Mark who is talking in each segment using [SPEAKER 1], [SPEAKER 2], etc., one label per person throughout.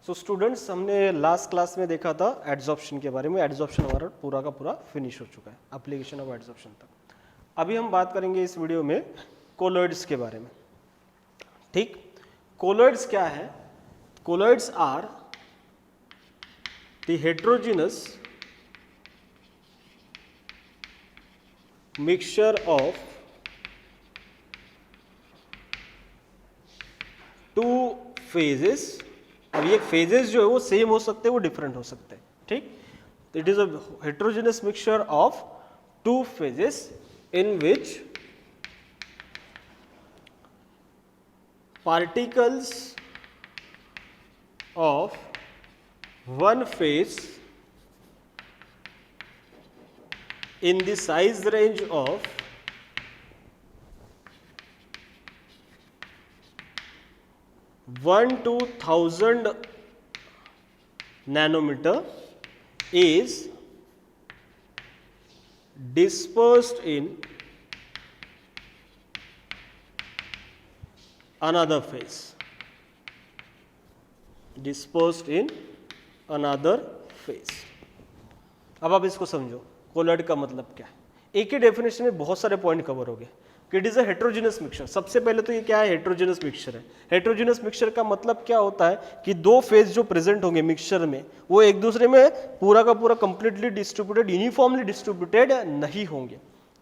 [SPEAKER 1] So students, हमने last class में देखा था एड्जॉर्प्शन के बारे में। एड्जॉर्प्शन हमारा पूरा का पूरा फिनिश हो चुका है, एप्लीकेशन ऑफ एड्जॉर्प्शन तक। अभी हम बात करेंगे इस वीडियो में कोलॉइड्स के बारे में। ठीक, कोलॉइड्स क्या है? Colloids are the heterogeneous mixture of two phases. अब ये फेजेस जो है वो सेम हो सकते हैं, वो डिफरेंट हो सकते हैं। ठीक, it is a heterogeneous mixture of two phases in which particles of one phase in the size range of 1 to 1000 nanometer is dispersed in another phase. Dispersed in another phase. अब आप इसको समझो, colloid का मतलब क्या है। एक ही definition में बहुत सारे पॉइंट कवर हो गए कि it is a heterogeneous mixture. सबसे पहले तो ये क्या है? हेटेरोजेनस मिक्सचर है। हेटेरोजेनस मिक्सचर का मतलब क्या होता है कि दो फेज जो प्रेजेंट होंगे मिक्सचर में, वो एक दूसरे में पूरा का पूरा कंप्लीटली डिस्ट्रीब्यूटेड, यूनिफॉर्मली डिस्ट्रीब्यूटेड नहीं होंगे।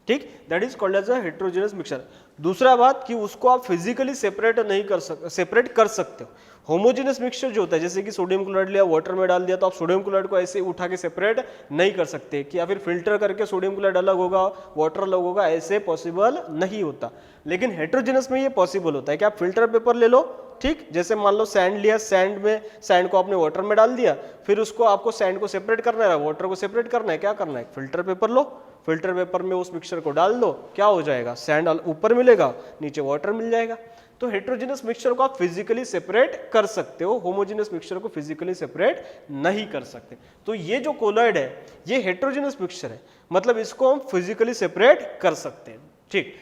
[SPEAKER 1] ठीक, that is called as a heterogeneous mixture. दूसरा बात कि उसको आप फिजिकली सेपरेट कर सकते हो। होमोजेनस मिक्सचर जो होता है, जैसे कि सोडियम क्लोराइड लिया, वाटर में डाल दिया, तो आप सोडियम क्लोराइड को ऐसे उठा के सेपरेट नहीं कर सकते कि या फिर फिल्टर करके सोडियम क्लोराइड अलग होगा, वाटर अलग होगा, ऐसे पॉसिबल नहीं होता। लेकिन हेटेरोजेनस में ये पॉसिबल होता है कि आप फिल्टर पेपर ले लो। ठीक, जैसे मान लो सैंड लिया, सैंड को आपने वाटर में डाल दिया, फिर उसको आपको सैंड को सेपरेट करना है, वाटर को सेपरेट करना है, क्या करना है? फिल्टर पेपर लो, फिल्टर पेपर में उस मिक्सचर को डाल दो, क्या हो जाएगा? सैंड ऊपर मिलेगा, नीचे वाटर मिल जाएगा। तो हेटेरोजेनस मिक्सचर को आप फिजिकली सेपरेट कर सकते हो, होमोजेनस मिक्सचर को फिजिकली सेपरेट नहीं कर सकते। तो ये जो कोलॉइड है ये हेटेरोजेनस मिक्सचर है, मतलब इसको हम फिजिकली सेपरेट कर सकते हैं। ठीक,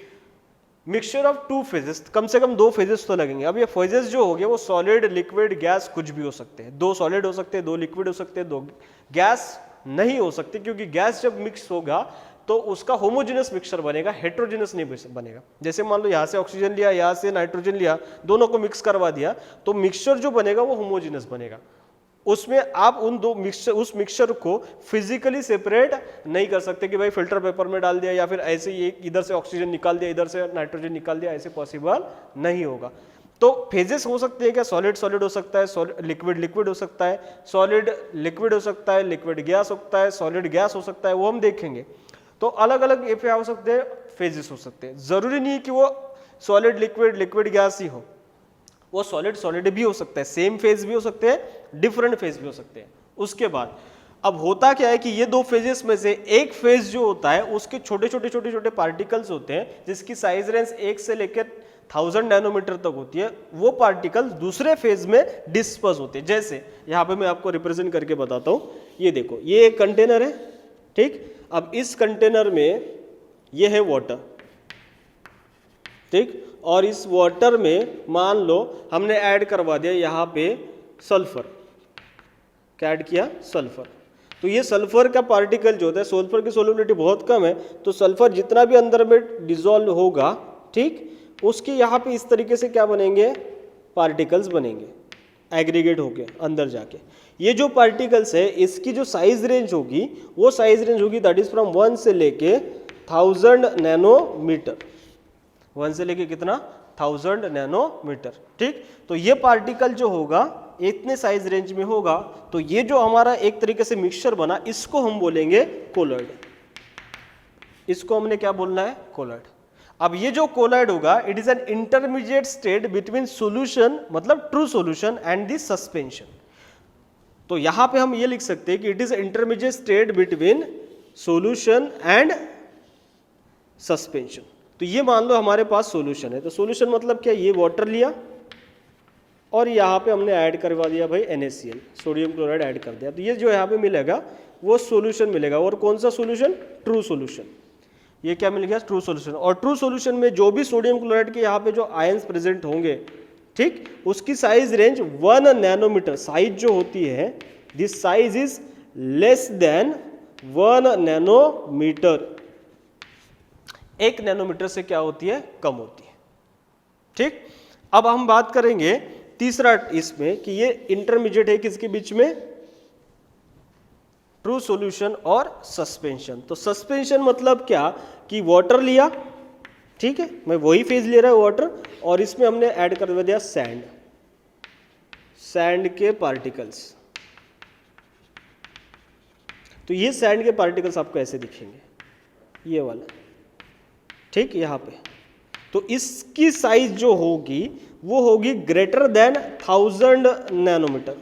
[SPEAKER 1] मिक्सचर ऑफ टू फेजेस, कम से कम दो फेजेस तो लगेंगे। अब ये फेजेस जो हो गए वो सॉलिड, लिक्विड, गैस कुछ भी हो सकते हैं। दो सॉलिड हो सकते हैं, दो लिक्विड हो सकते हैं, दो गैस नहीं हो सकते, क्योंकि गैस जब मिक्स होगा तो उसका होमोजेनस मिक्सचर बनेगा, हेटेरोजेनस नहीं बनेगा। जैसे मान लो यहाँ से ऑक्सीजन लिया, यहाँ से नाइट्रोजन लिया, दोनों को मिक्स करवा दिया, तो मिक्सचर जो बनेगा वो होमोजेनस बनेगा। उसमें आप उस मिक्सचर को फिजिकली सेपरेट नहीं कर सकते कि भाई फिल्टर पेपर में डाल दिया या फिर ऐसे ही इधर से ऑक्सीजन निकाल दिया, इधर से नाइट्रोजन निकाल दिया, ऐसे पॉसिबल नहीं होगा। तो फेजेस हो सकते हैं क्या? सॉलिड सॉलिड हो सकता है, लिक्विड लिक्विड हो सकता है, सॉलिड लिक्विड हो सकता है, लिक्विड गैस हो सकता है, सॉलिड गैस हो सकता है, वो हम देखेंगे। तो अलग अलग ये हो सकते हैं, फेजेस हो सकते हैं। जरूरी नहीं कि वो सॉलिड लिक्विड लिक्विड गैस ही हो, वो सॉलिड सॉलिड भी हो सकता है, सेम फेज भी हो सकते हैं, डिफरेंट फेज भी हो सकते हैं। उसके बाद अब होता क्या है कि ये दो फेजेस में से एक फेज जो होता है उसके छोटे छोटे पार्टिकल्स होते हैं, जिसकी साइज रेंज 1 से लेकर 1000 नैनोमीटर तक होती है। वो पार्टिकल्स दूसरे फेज में डिस्पर्स होते हैं। जैसे यहाँ पे मैं आपको रिप्रेजेंट करके बताता हूँ। ये देखो, ये एक कंटेनर है। ठीक, अब इस कंटेनर में ये है वाटर। ठीक, और इस वाटर में मान लो हमने ऐड करवा दिया यहाँ पे सल्फर। क्या ऐड किया? सल्फर। तो ये सल्फर का पार्टिकल जो होता है, सल्फर की सोल्युबिलिटी बहुत कम है, तो सल्फर जितना भी अंदर में डिसॉल्व होगा, ठीक, उसके यहाँ पे इस तरीके से क्या बनेंगे? पार्टिकल्स बनेंगे, एग्रीगेट होके अंदर जाके। ये जो पार्टिकल्स है इसकी जो साइज रेंज होगी वो साइज रेंज होगी दैट इज फ्रॉम 1 से लेके 1000 नैनोमीटर। 1 से लेके कितना? 1000 नैनोमीटर। ठीक, तो ये पार्टिकल जो होगा इतने साइज रेंज में होगा, तो ये जो हमारा एक तरीके से मिक्सचर बना, इसको हम बोलेंगे कोलॉइड। इसको हमने क्या बोलना है? कोलॉइड। अब ये जो कोलॉइड होगा it is an intermediate state between solution, मतलब true solution, and the suspension. तो यहां पे हम ये लिख सकते हैं कि it is intermediate state between solution and suspension. तो ये मान लो हमारे पास सॉल्यूशन है, तो सॉल्यूशन मतलब क्या? ये वाटर लिया और यहाँ पे हमने ऐड करवा दिया भाई NaCl, सोडियम क्लोराइड ऐड कर दिया, तो ये जो यहाँ पे मिलेगा वो सॉल्यूशन मिलेगा। और कौन सा सॉल्यूशन? True solution. ये क्या मिल गया? True solution. और ट्रू सॉल्यूशन में जो भी सोडियम क्लोराइड के यहाँ पे जो आयंस प्रेजेंट होंगे, ठीक, उसकी साइज रेंज 1 नैनोमीटर, साइज जो होती है this size is less than 1 nanometre, 1 nanometre से क्या होती है, कम होती है। ठीक, अब हम बात करेंगे तीसरा इसमें कि ये इंटरमीडिएट है किसके बीच में, ट्रू सॉल्यूशन और सस्पेंशन। तो सस्पेंशन मतलब क्या कि वाटर लिया, ठीक है, मैं वही फेज ले रहा हूं वाटर, और इसमें हमने ऐड कर दिया सैंड, सैंड के पार्टिकल्स। तो ये सैंड के पार्टिकल्स आपको ऐसे दिखेंगे, ये वाला, ठीक, यहां पे। तो इसकी साइज जो होगी वो होगी greater than 1000 nanometre,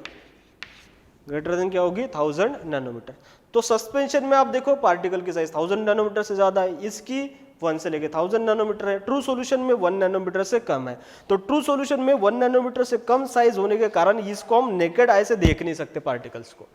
[SPEAKER 1] greater than क्या होगी, 1000 नैनोमीटर। तो सस्पेंशन में आप देखो पार्टिकल की साइज 1000 नैनोमीटर से ज्यादा है, इसकी 1 से लेके 1000 नैनोमीटर है। ट्रू सॉल्यूशन में 1 नैनोमीटर से कम है। तो ट्रू सॉल्यूशन में 1 नैनोमीटर से कम साइज होने के कारण इसको हम नेकेड आई से देख नहीं सकते पार्टिकल्स को,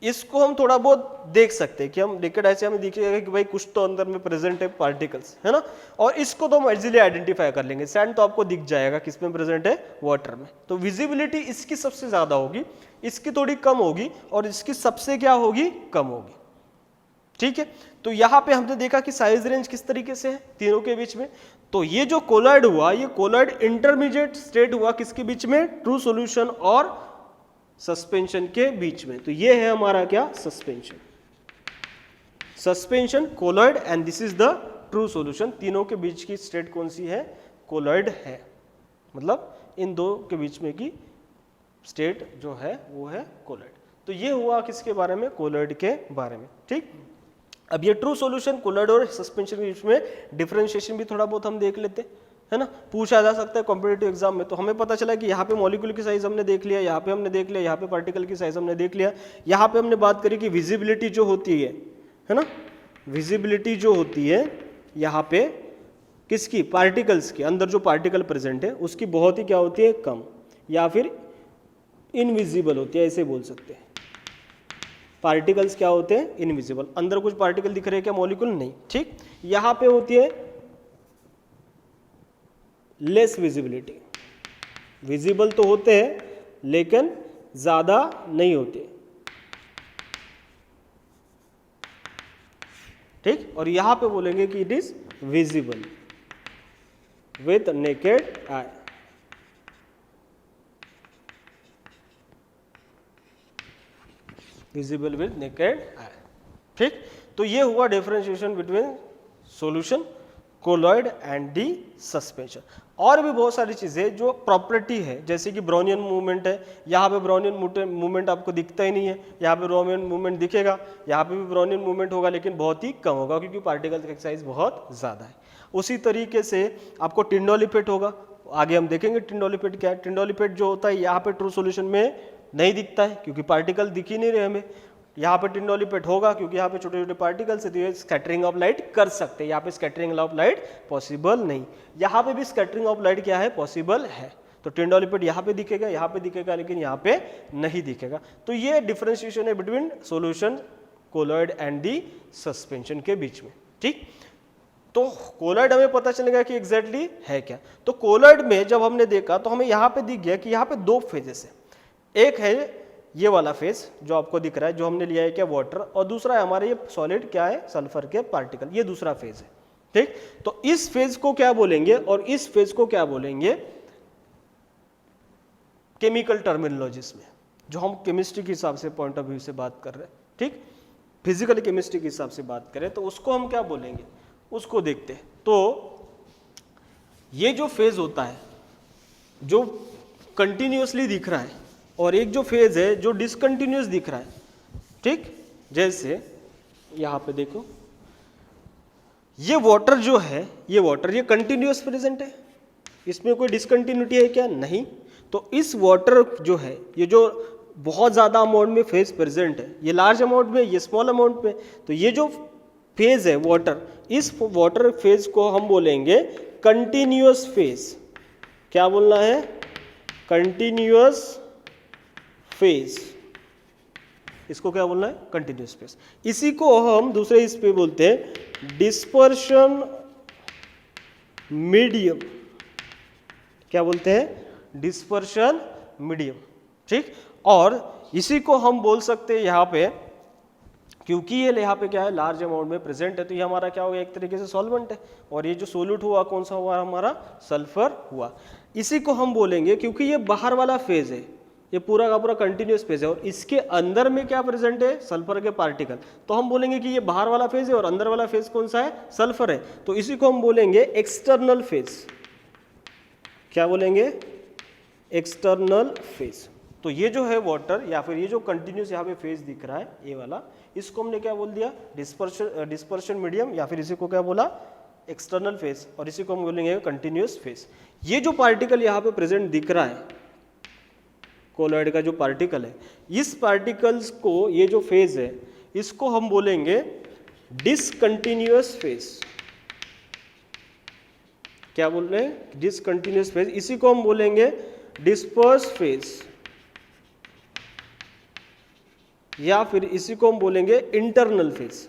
[SPEAKER 1] इसको हम थोड़ा बहुत देख सकते हैं कि हम नेकेड आई से हमें दिखेगा कि भाई कुछ तो अंदर में प्रेजेंट है पार्टिकल्स, है ना, और इसको तो हम इजीली आइडेंटिफाई कर लेंगे। सैंड तो आपको दिख जाएगा किसमें प्रेजेंट है, वाटर में। तो विजिबिलिटी इसकी सबसे ज्यादा होगी, इसकी थोड़ी कम होगी, और इसकी सबसे क्या होगी, कम होगी। ठीक है, तो यहां पे हमने देखा कि साइज रेंज किस तरीके से है तीनों के बीच में। तो ये जो कोलॉइड हुआ, ये कोलॉइड इंटरमीडिएट स्टेट हुआ किसके बीच में, ट्रू सॉल्यूशन और सस्पेंशन के बीच में। तो ये है हमारा क्या, suspension, suspension colloid, and this is the true solution. तीनों के बीच की स्टेट कौन सी है, कोलॉइड है, मतलब इन दो के बीच में की स्टेट जो है वो है कोलॉइड। तो ये हुआ किसके बारे में, कोलॉइड के बारे में। ठीक, अब ये ट्रू सॉल्यूशन, कोलॉइड और सस्पेंशन के बीच में डिफरेंशिएशन भी थोड़ा बहुत हम देख लेते हैं, है ना, पूछा जा सकता है कॉम्पिटिटिव एग्जाम में। तो हमें पता चला कि यहाँ पे मॉलिक्यूल की साइज हमने देख लिया, यहाँ पे हमने देख लिया, यहाँ पे पार्टिकल की साइज हमने देख लिया, यहाँ पे हमने बात करी कि विजिबिलिटी जो होती है ना, विजिबिलिटी जो होती है यहाँ पे किसकी, पार्टिकल्स की, अंदर जो पार्टिकल प्रेजेंट है उसकी बहुत ही क्या होती है, कम, या फिर इनविजिबल होती है, ऐसे बोल सकते हैं। पार्टिकल्स क्या होते हैं, इनविजिबल, अंदर कुछ पार्टिकल दिख रहे हैं क्या, मॉलिक्यूल नहीं। ठीक, यहां पे होती है लेस विजिबिलिटी, विजिबल तो होते हैं लेकिन ज्यादा नहीं होते। ठीक, और यहां पे बोलेंगे कि it is visible with naked eye. Visible with naked eye. ठीक, तो ये हुआ differentiation between solution, colloid and the suspension. और भी बहुत सारी चीजें जो प्रॉपर्टी है, जैसे कि ब्राउनियन मूवमेंट है, यहाँ पे ब्राउनियन मूवमेंट आपको दिखता ही नहीं है, यहाँ पे ब्राउनियन मूवमेंट दिखेगा, यहाँ पे भी ब्राउनियन मूवमेंट होगा लेकिन बहुत ही कम होगा क्योंकि पार्टिकल की साइज बहुत ज्यादा है। उसी तरीके से आपको टिंडोल इफेक्ट होगा, आगे हम देखेंगे टिंडोल इफेक्ट क्या है। टिंडोल इफेक्ट जो होता है यहाँ पे ट्रू सॉल्यूशन में नहीं दिखता है क्योंकि पार्टिकल दिख ही नहीं रहे हमें। यहाँ पे टिंडोल इफेक्ट होगा क्योंकि यहाँ पे छोटे छोटे पार्टिकल्स है, तो ये स्कैटरिंग ऑफ लाइट कर सकते हैं। यहाँ पे स्कैटरिंग ऑफ लाइट पॉसिबल नहीं, यहाँ पे भी स्कैटरिंग ऑफ लाइट क्या है, पॉसिबल है। तो टिंडोल इफेक्ट यहाँ पे दिखेगा, यहाँ पे दिखेगा, लेकिन यहाँ पे नहीं दिखेगा। तो ये डिफरेंशिएशन है between solution, colloid and the suspension के बीच में। ठीक, तो कोलॉइड हमें पता चलेगा कि एग्जैक्टली है क्या। तो कोलॉइड में जब हमने देखा तो हमें यहाँ पे दिख गया कि यहाँ पे दो फेजेस है, एक है ये वाला फेज जो आपको दिख रहा है, जो हमने लिया है क्या, वाटर, और दूसरा है हमारे ये सॉलिड क्या है, सल्फर के पार्टिकल, ये दूसरा फेज है। ठीक, तो इस फेज को क्या बोलेंगे और इस फेज को क्या बोलेंगे केमिकल टर्मिनोलॉजीज में, जो हम केमिस्ट्री के हिसाब से पॉइंट ऑफ व्यू से बात कर रहे हैं। ठीक, फिजिकल केमिस्ट्री के हिसाब से बात करें तो उसको हम क्या बोलेंगे, उसको देखते हैं। तो ये जो फेज होता है जो कंटिन्यूअसली दिख रहा है, और एक जो फेज है जो डिसकंटिन्यूअस दिख रहा है। ठीक, जैसे यहां पे देखो ये वाटर जो है, ये वाटर ये कंटिन्यूअस प्रेजेंट है, इसमें कोई डिसकंटिन्यूटी है क्या, नहीं। तो इस वाटर जो है, ये जो बहुत ज्यादा अमाउंट में फेज प्रेजेंट है, ये लार्ज अमाउंट में, ये स्मॉल अमाउंट में, तो ये जो फेज है वाटर, इस वाटर फेज को हम बोलेंगे कंटिन्यूअस फेज। क्या बोलना है, कंटिन्यूअस फेज, इसको क्या बोलना है, कंटिन्यूअस फेज। इसी को हम दूसरे इस पे बोलते हैं डिस्पर्शन मीडियम। क्या बोलते हैं, डिस्पर्शन मीडियम। ठीक, और इसी को हम बोल सकते हैं यहाँ पे, क्योंकि ये यहाँ पे क्या है लार्ज अमाउंट में प्रेजेंट है, तो ये हमारा क्या होगा एक तरीके से सॉल्वेंट है, और ये जो सोल्यूट हुआ कौन सा हुआ हमारा, सल्फर हुआ। इसी को हम बोलेंगे, क्योंकि ये बाहर वाला फेज है, ये पूरा का पूरा कंटिन्यूस फेज है, और इसके अंदर में क्या प्रेजेंट है, सल्फर के पार्टिकल, तो हम बोलेंगे कि ये बाहर वाला फेज है और अंदर वाला फेज कौन सा है, सल्फर है, तो इसी को हम बोलेंगे एक्सटर्नल फेज। क्या बोलेंगे, एक्सटर्नल फेज। तो ये जो है वाटर या फिर ये जो कंटिन्यूस यहाँ पे फेज दिख रहा है ये वाला, इसको हमने क्या बोल दिया, डिस्पर्शन मीडियम, या फिर इसी को क्या बोला, एक्सटर्नल फेज, और इसी को हम बोलेंगे कंटिन्यूस फेज। ये जो पार्टिकल यहाँ पे प्रेजेंट दिख रहा है, कोलॉइड का जो पार्टिकल है, इस पार्टिकल्स को, ये जो फेज है इसको हम बोलेंगे डिसकंटिन्यूअस फेज। क्या बोल रहे हैं, डिसकंटिन्यूअस फेज। इसी को हम बोलेंगे डिस्पर्स फेज, या फिर इसी को हम बोलेंगे इंटरनल फेज।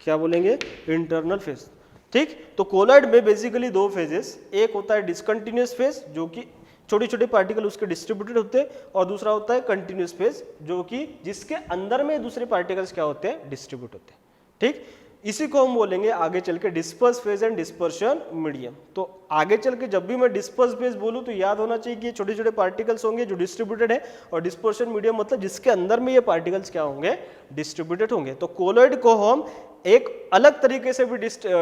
[SPEAKER 1] क्या बोलेंगे, इंटरनल फेज। ठीक, तो कोलॉइड में बेसिकली दो फेजेस, एक होता है डिसकंटिन्यूअस फेज जो कि छोटे छोटे पार्टिकल उसके डिस्ट्रीब्यूटेड होते हैं, और दूसरा होता है कंटिन्यूअस फेज जो कि जिसके अंदर में दूसरे पार्टिकल्स क्या होते हैं, डिस्ट्रीब्यूट होते हैं। ठीक, इसी को हम बोलेंगे आगे चल के disperse phase and dispersion medium. तो आगे चल के जब भी मैं डिस्पर्स फेज बोलूं तो याद होना चाहिए कि ये छोटे छोटे पार्टिकल्स होंगे जो डिस्ट्रीब्यूटेड है, और डिस्पर्शन मीडियम मतलब जिसके अंदर में ये पार्टिकल्स क्या होंगे, डिस्ट्रीब्यूटेड होंगे। तो कोलॉइड को हम एक अलग तरीके से भी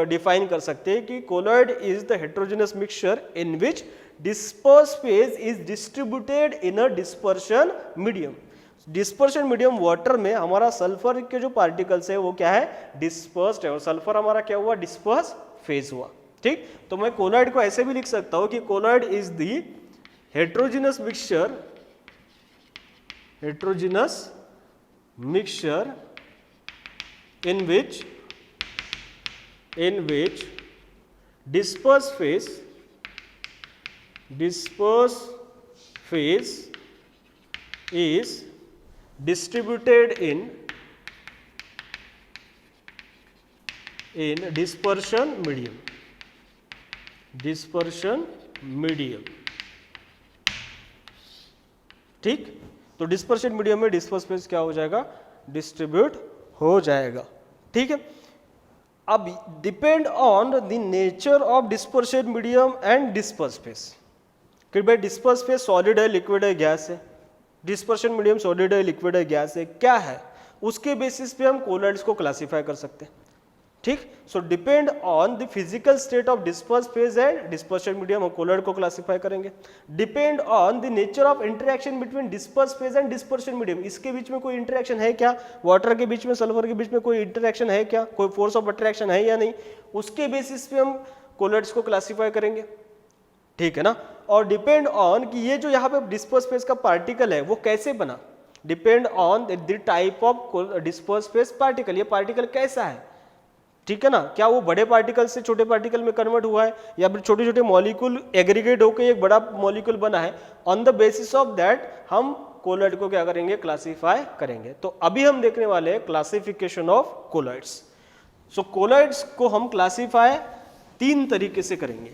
[SPEAKER 1] डिफाइन कर सकते हैं कि colloid is the heterogeneous mixture in which disperse phase is distributed in a dispersion medium. Dispersion medium water में हमारा सल्फर के जो पार्टिकल्स है वो क्या है, डिस्पर्स्ड है, और सल्फर हमारा क्या हुआ, डिस्पर्स फेज हुआ। ठीक, तो मैं कोलॉइड को ऐसे भी लिख सकता हूं कि colloid is the heterogeneous mixture in which disperse phase is distributed in dispersion medium। ठीक, तो डिस्पर्शन मीडियम में डिस्पर्स फेज क्या हो जाएगा, डिस्ट्रीब्यूट हो जाएगा। ठीक है, अब depend on the nature of dispersion medium and disperse phase, कि भाई डिस्पर्स फेज सॉलिड है, लिक्विड है, गैस है, डिस्पर्शन मीडियम सॉलिड है, लिक्विड है, गैस है, क्या है, उसके बेसिस पे हम कोलॉइड्स को क्लासिफाई कर सकते हैं। ठीक, सो depend on the physical state of disperse phase and dispersion medium हम कोलॉइड को क्लासिफाई करेंगे। Depend on the nature of interaction between disperse phase and dispersion medium, इसके बीच में कोई इंटरेक्शन है क्या, वाटर के बीच में सल्फर के बीच में कोई इंटरेक्शन है क्या, कोई फोर्स ऑफ अट्रैक्शन है या नहीं, उसके बेसिस पे हम कोलॉइड्स को क्लासिफाई करेंगे। ठीक है ना, और डिपेंड ऑन कि ये जो यहाँ पे डिस्पर्स फेज का पार्टिकल है वो कैसे बना, depend on the type of disperse phase particle, ये पार्टिकल कैसा है। ठीक है ना, क्या वो बड़े पार्टिकल से छोटे पार्टिकल में कन्वर्ट हुआ है, या फिर छोटे छोटे मॉलिक्यूल एग्रीगेट होकर एक बड़ा मॉलिक्यूल बना है, on the basis of that हम कोलॉइड को क्या करेंगे, क्लासिफाई करेंगे। तो अभी हम देखने वाले हैं classification of colloids. So colloids को हम क्लासिफाई तीन तरीके से करेंगे।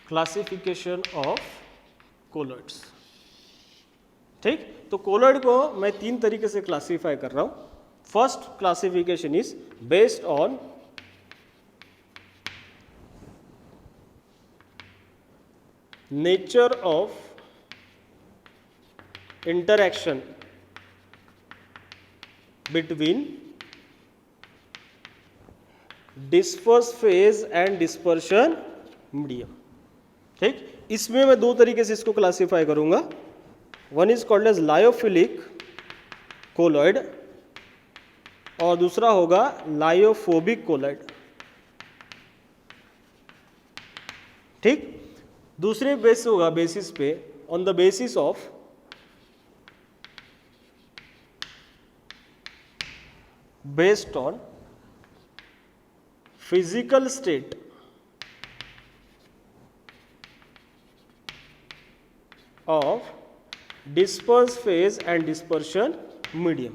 [SPEAKER 1] Classification of colloids. ठीक, तो कोलॉइड को मैं तीन तरीके से क्लासिफाई कर रहा हूं। First classification is based on nature of interaction between disperse phase and dispersion medium. ठीक, इसमें मैं दो तरीके से इसको क्लासिफाई करूंगा। One is called as lyophilic colloid और दूसरा होगा लायोफोबिक कोलॉइड। ठीक, दूसरे बेस होगा बेसिस पे on the basis of based on physical state of disperse phase and dispersion medium.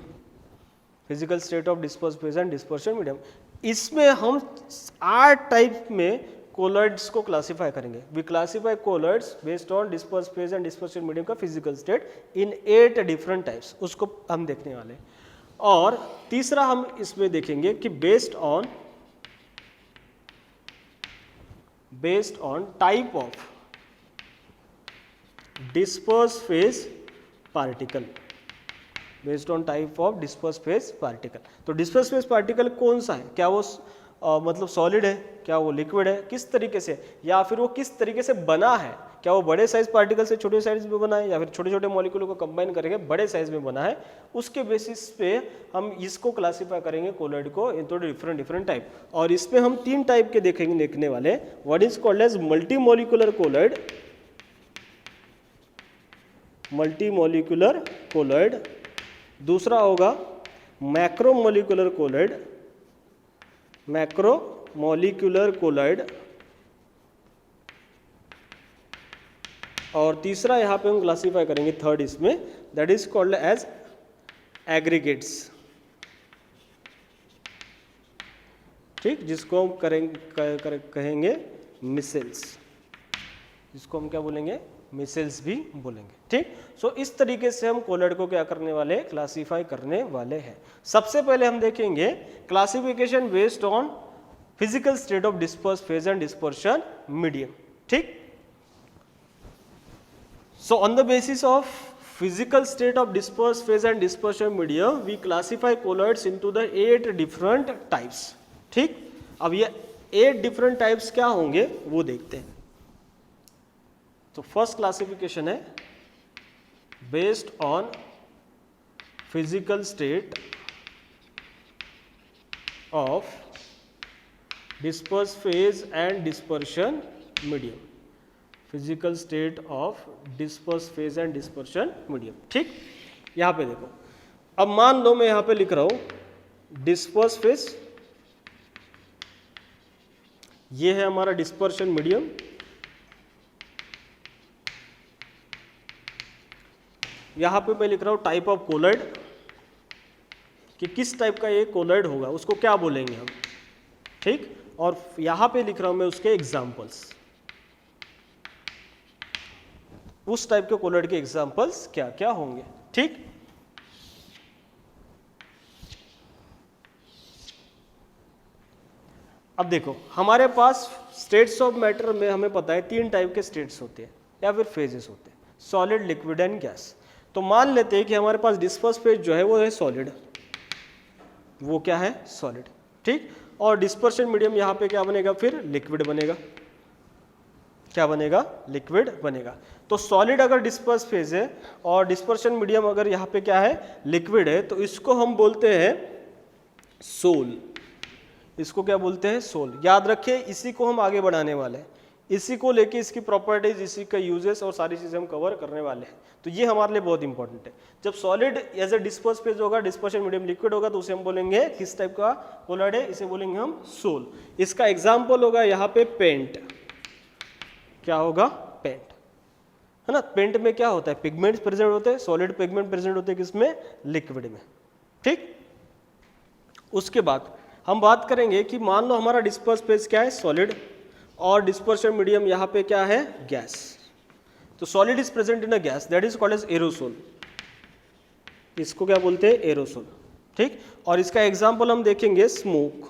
[SPEAKER 1] Physical state of disperse phase and dispersion medium. इसमें हम 8 type में कोलॉइड्स को क्लासीफाई करेंगे। We classify colloids based on disperse phase and dispersion medium का physical state in 8 different types, उसको हम देखने वाले। और तीसरा हम इसमें देखेंगे कि based on type of disperse phase particle, based on type of disperse phase particle. तो डिस्पर्स फेज पार्टिकल कौन सा है, क्या वो मतलब सॉलिड है, क्या वो लिक्विड है, किस तरीके से, या फिर वो किस तरीके से बना है, क्या वो बड़े साइज पार्टिकल से छोटे साइज में बना है, या फिर छोटे छोटे मॉलिक्यूल को कंबाइन करके बड़े साइज में बना है। उसके बेसिस पे हम इसको क्लासीफाई करेंगे कोलॉइड को इनटू डिफरेंट टाइप। और इसमें हम 3 टाइप के देखने वाले। What is called as multi multimolecular colloid, दूसरा होगा मैक्रोमोलिकुलर कोलॉइड, और तीसरा यहाँ पे हम क्लासीफाई करेंगे थर्ड इसमें, that is called as aggregates. ठीक, जिसको हम कहेंगे मिसेल्स, जिसको हम क्या बोलेंगे, मिसेल्स भी बोलेंगे। ठीक, सो इस तरीके से हम कोलॉइड को क्या करने वाले, क्लासीफाई करने वाले हैं। सबसे पहले हम देखेंगे classification based on physical state of disperse phase and dispersion medium. ठीक, so on the basis of physical state of disperse phase and dispersion medium we classify colloids into the 8 different types। ठीक, अब ये 8 different types क्या होंगे वो देखते हैं। तो फर्स्ट क्लासिफिकेशन है based on physical state of disperse phase and dispersion medium, physical state of disperse phase and dispersion medium. ठीक, यहां पे देखो, अब मान लो मैं यहां पे लिख रहा हूं डिस्पर्स फेज, ये है हमारा डिस्पर्शन मीडियम, यहां पे मैं लिख रहा हूं टाइप ऑफ कोलॉइड, कि किस टाइप का ये कोलॉइड होगा उसको क्या बोलेंगे हम। ठीक, और यहां पे लिख रहा हूं मैं उसके एग्जांपल्स, उस टाइप के कोलॉइड के एग्जांपल्स क्या क्या होंगे। ठीक, अब देखो हमारे पास स्टेट्स ऑफ मैटर में हमें पता है 3 टाइप के स्टेट्स होते हैं या फिर फेजेस होते हैं, सॉलिड, लिक्विड एंड गैस। तो मान लेते हैं कि हमारे पास डिस्पर्स फेज जो है वो है सॉलिड, वो क्या है, सॉलिड। ठीक, और डिस्पर्शन मीडियम यहाँ पे क्या बनेगा, फिर लिक्विड बनेगा। क्या बनेगा, लिक्विड बनेगा। तो सॉलिड अगर डिस्पर्स फेज है और डिस्पर्शन मीडियम अगर यहाँ पे क्या है, लिक्विड है, तो इसको हम बोलते हैं सोल। इसको क्या बोलते हैं, सोल। याद रखिए, इसी को हम आगे बढ़ाने वाले हैं, इसी को लेके इसकी प्रॉपर्टीज, इसी का यूजेस और सारी चीजें हम कवर करने वाले हैं। तो ये हमारे लिए बहुत इंपॉर्टेंट है। जब solid as a disperse phase होगा, डिस्पर्शन मीडियम लिक्विड होगा, तो उसे हम बोलेंगे किस टाइप का कोलॉइड है, इसे बोलेंगे हम सोल। इसका एग्जाम्पल होगा यहाँ पे पेंट। क्या होगा, पेंट, है ना। पेंट में क्या होता है, पिगमेंट्स प्रेजेंट होते हैं, सॉलिड पिगमेंट प्रेजेंट होते हैं किसमें, लिक्विड में। ठीक, उसके बाद हम बात करेंगे कि मान लो हमारा डिस्पर्स फेज क्या है, सॉलिड, और डिस्पर्शन मीडियम यहाँ पे क्या है, गैस। तो solid is present in a gas, that is called as aerosol. इसको क्या बोलते हैं, एरोसोल। ठीक, और इसका एग्जाम्पल हम देखेंगे स्मोक,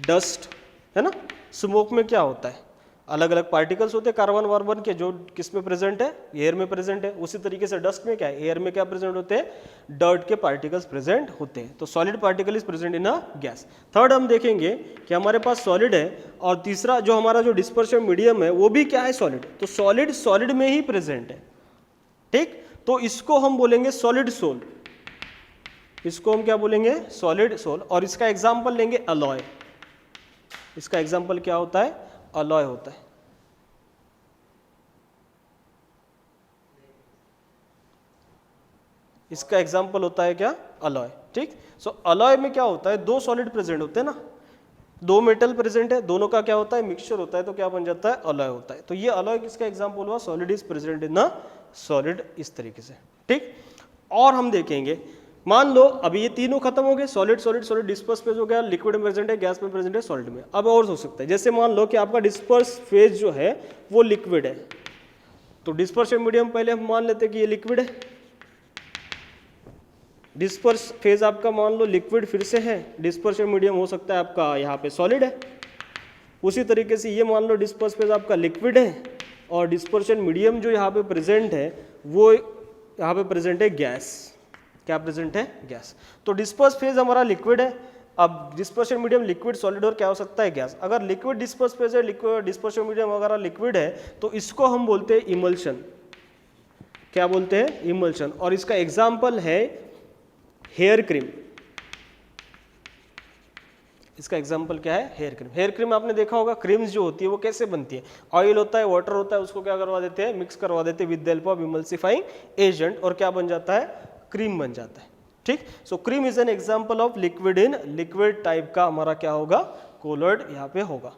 [SPEAKER 1] डस्ट, है ना। स्मोक में क्या होता है, अलग अलग पार्टिकल्स होते हैं कार्बन वार्बन के, जो किस में प्रेजेंट है, एयर में प्रेजेंट है। उसी तरीके से डस्ट में क्या है, एयर में क्या प्रेजेंट होते हैं, डर्ट के पार्टिकल्स प्रेजेंट होते हैं। तो solid particle is present in a gas. Third हम देखेंगे कि हमारे पास सॉलिड है, और तीसरा जो हमारा जो डिस्पर्शन मीडियम है वो भी क्या है, सॉलिड। तो सॉलिड सॉलिड में ही प्रेजेंट है। ठीक, तो इसको हम बोलेंगे सॉलिड सोल, इसको हम क्या बोलेंगे, सॉलिड सोल। और इसका एग्जाम्पल लेंगे अलॉय। इसका एग्जाम्पल क्या होता है, अलॉय होता है। इसका एग्जाम्पल होता है क्या, अलॉय। ठीक, सो अलॉय में क्या होता है, 2 सॉलिड प्रेजेंट होते हैं ना, 2 मेटल प्रेजेंट है, दोनों का क्या होता है, मिक्सचर होता है, तो क्या बन जाता है, अलॉय होता है। तो ये अलॉय किसका एग्जाम्पल हुआ, solid is present in a solid, इस तरीके से। ठीक, और हम देखेंगे मान लो अभी ये तीनों खत्म हो गए, solid solid solid, disperse phase हो गया, लिक्विड में प्रेजेंट है, गैस में प्रेजेंट है, सॉलिड में। अब और हो सकता है, जैसे मान लो कि आपका डिस्पर्स फेज जो है वो लिक्विड है, तो डिस्पर्शन मीडियम पहले हम मान लेते हैं कि ये लिक्विड है। डिस्पर्स फेज आपका मान लो लिक्विड फिर से है, डिस्पर्शन मीडियम हो सकता है आपका यहाँ पे सॉलिड है। उसी तरीके से ये मान लो डिस्पर्स फेज आपका लिक्विड है और डिस्पर्शन मीडियम जो यहाँ पे प्रेजेंट है वो यहाँ पे प्रेजेंट है गैस। क्या प्रेजेंट है? गैस। तो डिस्पर्स फेज हमारा लिक्विड है, अब डिस्पर्शन मीडियम लिक्विड सॉलिड और क्या हो सकता है? गैस। अगर लिक्विड डिस्पर्स फेज है, लिक्विड डिस्पर्शन मीडियम अगर लिक्विड है तो इसको हम बोलते हैं इमल्शन। क्या बोलते हैं? इमल्शन। और इसका एग्जाम्पल है हेयर क्रीम। इसका एग्जाम्पल क्या है? Hair cream. हेयर क्रीम आपने देखा होगा, क्रीम्स जो होती है वो कैसे बनती है? ऑयल होता है, वाटर होता है, उसको क्या करवा देते हैं? मिक्स करवा देते हैं with the help of emulsifying agent, और क्या बन जाता है? क्रीम बन जाता है। ठीक। So cream is an example of liquid in liquid type का हमारा क्या होगा? कोलॉइड यहाँ पे होगा।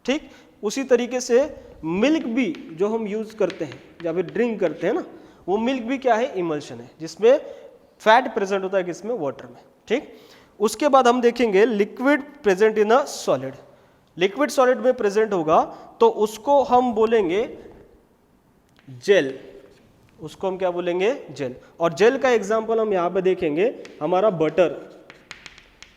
[SPEAKER 1] ठीक। उसी तरीके से मिल्क भी जो हम यूज करते हैं या फिर ड्रिंक करते हैं ना, वो मिल्क भी क्या है? इमल्शन है, जिसमें फैट प्रेजेंट होता है, किसमें? वाटर में। ठीक। उसके बाद हम देखेंगे liquid present in a solid. Liquid solid में प्रेजेंट होगा तो उसको हम बोलेंगे जेल। उसको हम क्या बोलेंगे? जेल। और जेल का एग्जांपल हम यहाँ पे देखेंगे, हमारा बटर।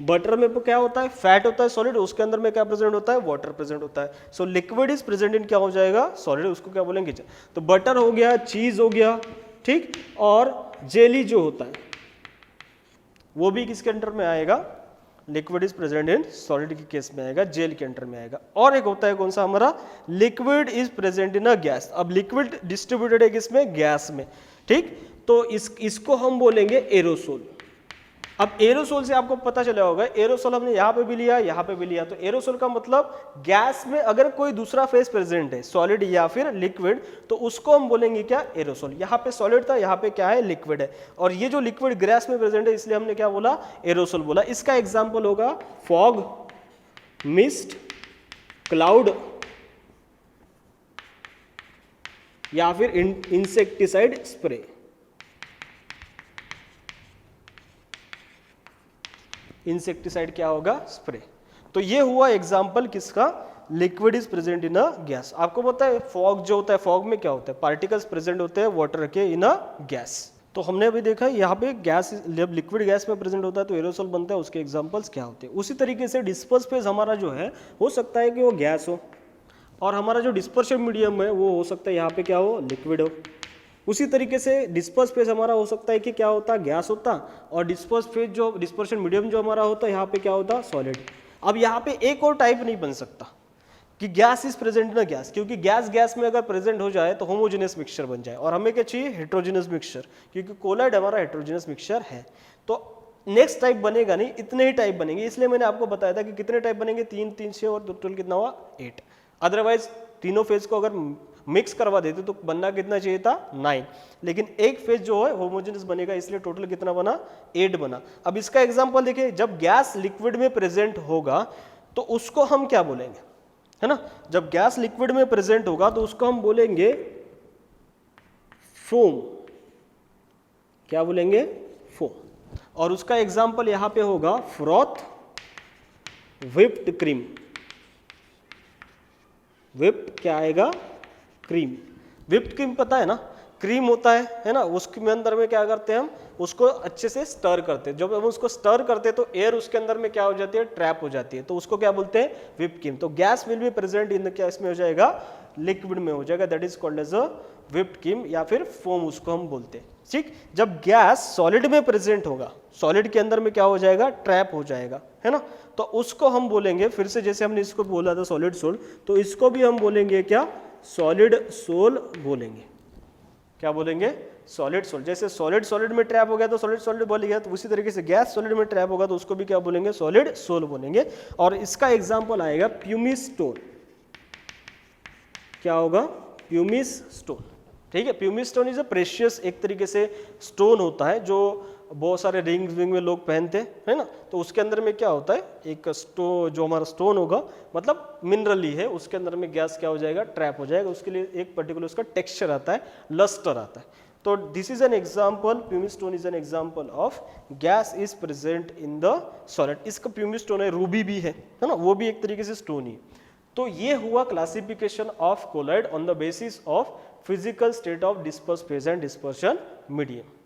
[SPEAKER 1] बटर में क्या होता है? फैट होता है सॉलिड, उसके अंदर में क्या प्रेजेंट होता है? वाटर प्रेजेंट होता है। So liquid is present in क्या हो जाएगा? सॉलिड। उसको क्या बोलेंगे? जेल। तो बटर हो गया, चीज हो गया, ठीक। और जेली जो होता है वो भी किसके अंडर में आएगा? Liquid is present in solid के केस में आएगा, जेल के अंडर में आएगा। और एक होता है कौन सा हमारा? Liquid is present in a gas. अब लिक्विड डिस्ट्रीब्यूटेड है किसमें? गैस में। ठीक। तो इसको हम बोलेंगे एरोसोल। अब एरोसोल से आपको पता चला होगा, एरोसोल हमने यहाँ पे भी लिया, यहाँ पे भी लिया। तो एरोसोल का मतलब गैस में अगर कोई दूसरा फेज प्रेजेंट है, सॉलिड या फिर लिक्विड, तो उसको हम बोलेंगे क्या? एरोसोल। यहाँ पे सॉलिड था, यहाँ पे क्या है? लिक्विड है। और ये जो लिक्विड गैस में प्रेजेंट है, इसलिए हमने क्या बोला? एरोसोल बोला। इसका एग्जाम्पल होगा फॉग, मिस्ट, क्लाउड या फिर इंसेक्टिसाइड स्प्रे। इंसेक्टिसाइड क्या होगा? स्प्रे। तो ये हुआ एग्जाम्पल किसका? Liquid is present in a gas. आपको पता है फॉग जो होता है, फॉग में क्या होता है? पार्टिकल्स प्रेजेंट होते हैं वाटर के इन अ गैस। तो हमने अभी देखा यहाँ पे गैस, जब लिक्विड गैस में प्रेजेंट होता है तो एरोसोल बनता है। उसके एग्जांपल्स क्या होते हैं? उसी तरीके से डिस्पर्स फेज हमारा जो है, हो सकता है कि वो गैस हो, और हमारा जो डिस्पर्शन मीडियम है वो हो सकता है यहाँ पे क्या हो? लिक्विड हो। उसी तरीके से डिस्पर्स फेज हमारा हो सकता है कि क्या होता? गैस होता। और डिस्पर्स फेज जो डिस्पर्शन मीडियम जो हमारा होता है यहाँ पे क्या होता? सॉलिड। अब यहाँ पे एक और टाइप नहीं बन सकता कि gas is present in gas, क्योंकि गैस में अगर प्रेजेंट हो जाए तो होमोजेनियस मिक्सचर बन जाए, और हमें क्या चाहिए? हेट्रोजेनियस मिक्सचर, क्योंकि कोलॉइड हमारा हेट्रोजेनियस मिक्सचर है। तो नेक्स्ट टाइप बनेगा नहीं, इतने ही टाइप बनेंगे। इसलिए मैंने आपको बताया था कि कितने टाइप बनेंगे? 3, 3, 6 और टोटल कितना हुआ? 8। अदरवाइज तीनों फेज को अगर मिक्स करवा देते तो बनना कितना चाहिए था? 9। लेकिन एक फेज जो है होमोजेनियस बनेगा, इसलिए टोटल कितना बना? 8 बना। अब इसका एग्जांपल देखिए, जब गैस लिक्विड में प्रेजेंट होगा तो उसको हम क्या बोलेंगे? है ना, जब गैस लिक्विड में प्रेजेंट होगा तो उसको हम बोलेंगे फोम। क्या बोलेंगे? फोम। और उसका एग्जांपल यहां पे होगा फ्रॉथ, व्हिप्ड क्रीम। व्हिप्ड क्या आएगा? क्रीम। व्हिप्ड क्रीम पता है ना, क्रीम होता है ना, उसके अंदर में क्या करते हैं हम? उसको अच्छे से स्टर करते हैं। जब हम उसको स्टर करते हैं तो एयर उसके अंदर में क्या हो जाती है? ट्रैप हो जाती है। तो उसको क्या बोलते हैं? Whipped cream. तो gas will be present in क्या इसमें हो जाएगा? लिक्विड में हो जाएगा, that is called as a whipped cream या फिर फोम उसको हम बोलते हैं। ठीक। जब गैस सॉलिड में प्रेजेंट होगा, सॉलिड के अंदर में क्या हो जाएगा? ट्रैप हो जाएगा, है ना। तो उसको हम बोलेंगे, फिर से जैसे हमने इसको बोला था सॉलिड सोल, तो इसको भी हम बोलेंगे क्या? सॉलिड सोल बोलेंगे। क्या बोलेंगे? Solid sol. जैसे सॉलिड सॉलिड में ट्रैप हो गया तो सॉलिड सॉलिड बोल गया, तो उसी तरीके से गैस सॉलिड में ट्रैप होगा तो उसको भी क्या बोलेंगे? सॉलिड सोल बोलेंगे। और इसका एग्जांपल आएगा प्यूमिस स्टोन। क्या होगा? Pumice stone. ठीक है। Pumice stone is a precious, एक तरीके से स्टोन होता है जो बहुत सारे रिंग में लोग पहनते हैं, है ना। तो उसके अंदर में क्या होता है? एक जो हमारा स्टोन होगा, मतलब मिनरली है, उसके अंदर में गैस क्या हो जाएगा? ट्रैप हो जाएगा। उसके लिए एक पर्टिकुलर उसका टेक्सचर आता है, लस्टर आता है। तो this is an example, pumice stone is an example of gas is present in the solid. इसका प्यूमिक स्टोन है, रूबी भी है ना, वो भी एक तरीके से स्टोन ही। तो ये हुआ classification of colloid on the basis of physical state of disperse phase and dispersion medium.